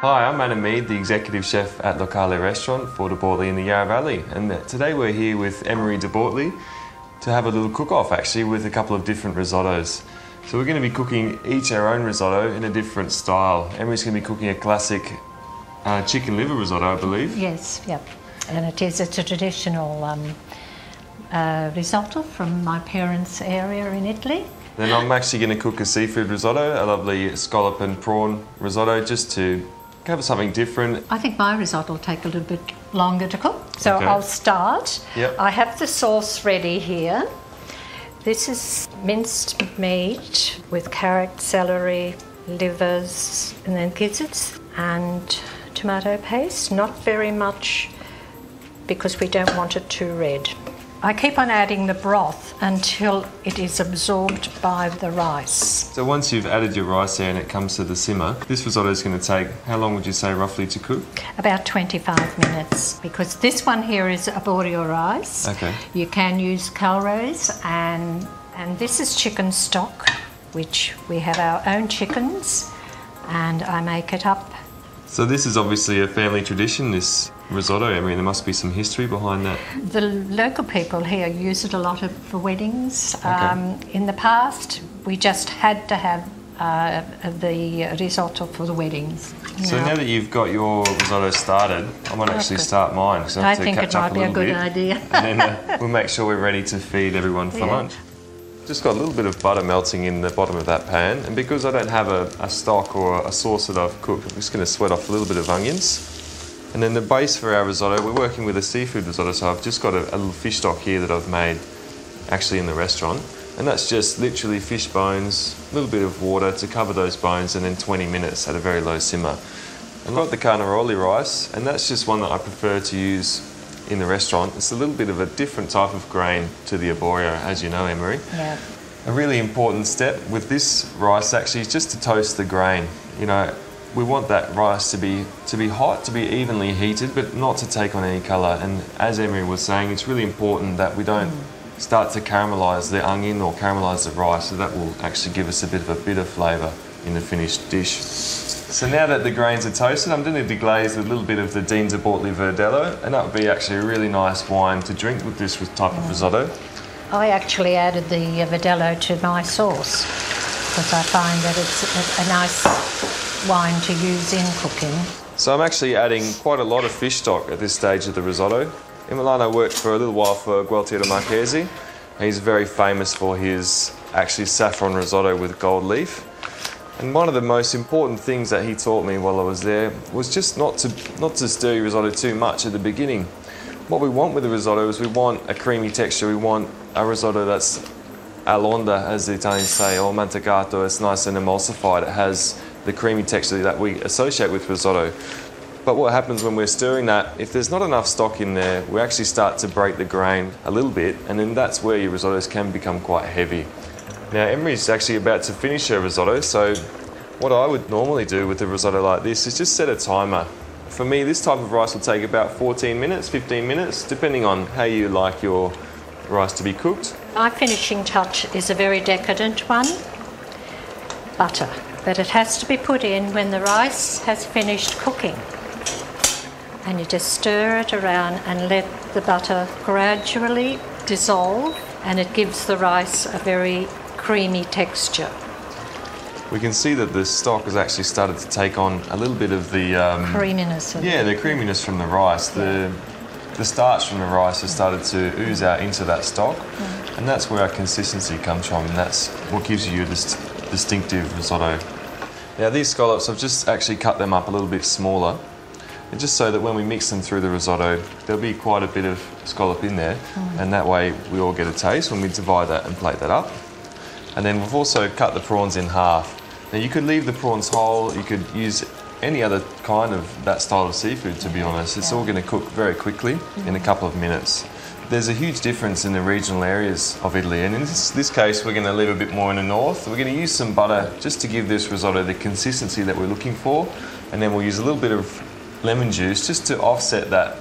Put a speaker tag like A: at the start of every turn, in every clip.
A: Hi, I'm Mead, the Executive Chef at Locale Restaurant for DeBortoli in the Yarra Valley, and today we're here with DeBortoli to have a little cook-off actually with a couple of different risottos. So we're going to be cooking each our own risotto in a different style. Emery's going to be cooking a classic chicken liver risotto, I believe.
B: Yes, yep. And it's a traditional risotto from my parents' area in Italy.
A: Then I'm actually going to cook a seafood risotto, a lovely scallop and prawn risotto, just to have something different.
B: I think my risotto will take a little bit longer to cook. So
A: okay.
B: I'll start.
A: Yep.
B: I have the sauce ready here. This is minced meat with carrot, celery, livers, and then gizzards and tomato paste. Not very much because we don't want it too red. I keep on adding the broth until it is absorbed by the rice.
A: So once you've added your rice there and it comes to the simmer, this risotto is going to take, how long would you say roughly to cook?
B: About 25 minutes, because this one here is arborio rice.
A: Okay.
B: You can use calrose, and this is chicken stock, which we have our own chickens, and I make it up.
A: So this is obviously a family tradition, this risotto. I mean, there must be some history behind that.
B: The local people here use it a lot for weddings.
A: Okay.
B: In the past, we just had to have the risotto for the weddings.
A: So now that you've got your risotto started, I might actually start mine, because I have to catch up a little bit.
B: I think it might be a good idea.
A: And then we'll make sure we're ready to feed everyone for lunch. Just got a little bit of butter melting in the bottom of that pan, and because I don't have a stock or a sauce that I've cooked, I'm just going to sweat off a little bit of onions. And then the base for our risotto, we're working with a seafood risotto, so I've just got a little fish stock here that I've made actually in the restaurant. And that's just literally fish bones, a little bit of water to cover those bones, and then 20 minutes at a very low simmer. I've got the carnaroli rice, and that's just one that I prefer to use in the restaurant. It's a little bit of a different type of grain to the arborio, as you know, Emery.
B: Yeah.
A: A really important step with this rice actually is just to toast the grain. You know, we want that rice to be hot, to be evenly heated, but not to take on any colour. And as Emery was saying, it's really important that we don't start to caramelise the onion or caramelise the rice, so that will actually give us a bit of a bitter flavour in the finished dish. So now that the grains are toasted, I'm going to deglaze with a little bit of the DeBortoli Verdelho, and that would be actually a really nice wine to drink with this type of risotto.
B: I actually added the Verdelho to my sauce because I find that it's a nice wine to use in cooking. So
A: I'm actually adding quite a lot of fish stock at this stage of the risotto. In Milano, worked for a little while for Gualtiero Marchesi. He's very famous for his actually saffron risotto with gold leaf. And one of the most important things that he taught me while I was there was just not to stir your risotto too much at the beginning. What we want with the risotto is we want a creamy texture. We want a risotto that's all'onda, as the Italians say, or mantecato. It's nice and emulsified. It has the creamy texture that we associate with risotto. But what happens when we're stirring that, if there's not enough stock in there, we actually start to break the grain a little bit, and then that's where your risottos can become quite heavy. Now, Emery's actually about to finish her risotto, so what I would normally do with a risotto like this is just set a timer. For me, this type of rice will take about 14 minutes, 15 minutes, depending on how you like your rice to be cooked. My finishing touch is a very decadent one, butter. But it has to be put in when the rice has finished cooking. And you just stir it around and let the butter gradually dissolve, and it gives the rice a very creamy texture. We can see that the stock has actually started to take on a little bit of the creaminess. The creaminess from the rice. The starch from the rice has started to ooze out into that stock, and that's where our consistency comes from, and that's what gives you this distinctive risotto. Now these scallops, I've just actually cut them up a little bit smaller, and just so that when we mix them through the risotto, there'll be quite a bit of scallop in there, and that way we all get a taste when we divide that and plate that up. And then we've also cut the prawns in half. Now you could leave the prawns whole, you could use any other kind of that style of seafood, to be honest. It's all going to cook very quickly in a couple of minutes. There's a huge difference in the regional areas of Italy, and in this case we're going to leave a bit more in the north. We're going to use some butter just to give this risotto the consistency that we're looking for, and then we'll use a little bit of lemon juice just to offset that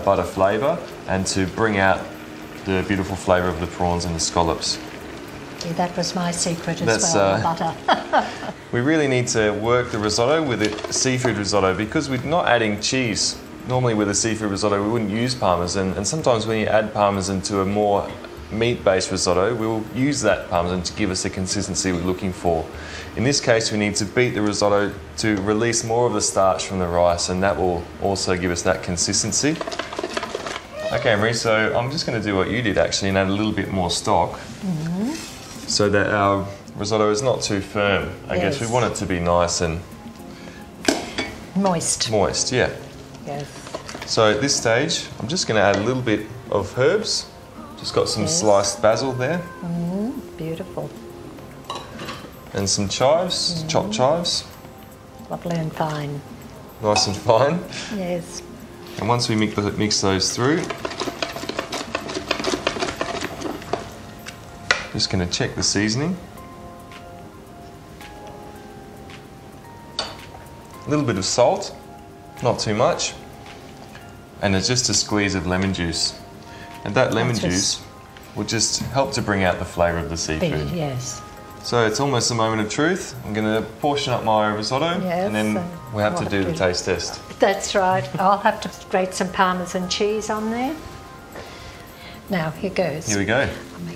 A: butter flavour and to bring out the beautiful flavour of the prawns and the scallops.
B: See, that was my secret as well, butter.
A: We really need to work the risotto with a seafood risotto because we're not adding cheese. Normally with a seafood risotto we wouldn't use parmesan, and sometimes when you add parmesan to a more meat-based risotto, we'll use that parmesan to give us the consistency we're looking for. In this case, we need to beat the risotto to release more of the starch from the rice, and that will also give us that consistency. Okay, Marie, so I'm just going to do what you did actually and add a little bit more stock so that our risotto is not too firm. I guess we want it to be nice and
B: moist.
A: Moist, yeah.
B: Yes.
A: So at this stage, I'm just going to add a little bit of herbs. Just got some sliced basil there.
B: Beautiful.
A: And some chives, chopped chives.
B: Lovely and fine.
A: Nice and fine.
B: Yes.
A: And once we mix those through, just going to check the seasoning. A little bit of salt, not too much. And it's just a squeeze of lemon juice. And that lemon juice will just help to bring out the flavour of the seafood.
B: Yes.
A: So it's almost a moment of truth. I'm going to portion up my risotto and then we'll have to do the taste test.
B: That's right. I'll have to grate some Parmesan cheese on there. Now, here goes.
A: Here we go.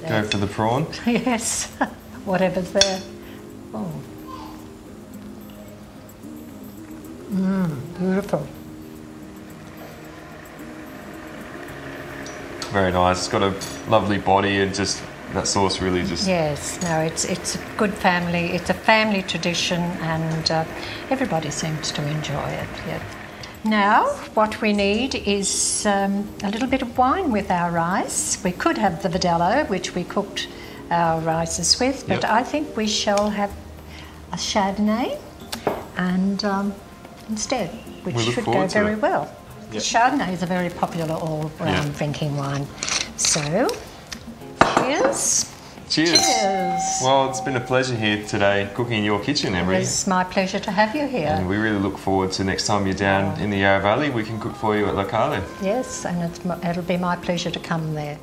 A: Go for the prawn.
B: Yes, whatever's there. Oh. Beautiful.
A: Very nice. It's got a lovely body and just that sauce really just...
B: Yes, no, it's a good family. It's a family tradition and everybody seems to enjoy it. Yeah. Now, what we need is a little bit of wine with our rice. We could have the Vidello, which we cooked our rices with, but I think we shall have a Chardonnay and instead, which should go very well. Yep. Chardonnay is a very popular all-round drinking wine. So, cheers.
A: Cheers.
B: Cheers.
A: Well, it's been a pleasure here today cooking in your kitchen, Emery.
B: It's my pleasure to have you here.
A: And we really look forward to next time you're down in the Yarra Valley, we can cook for you at Locale.
B: Yes, and it'll be my pleasure to come there.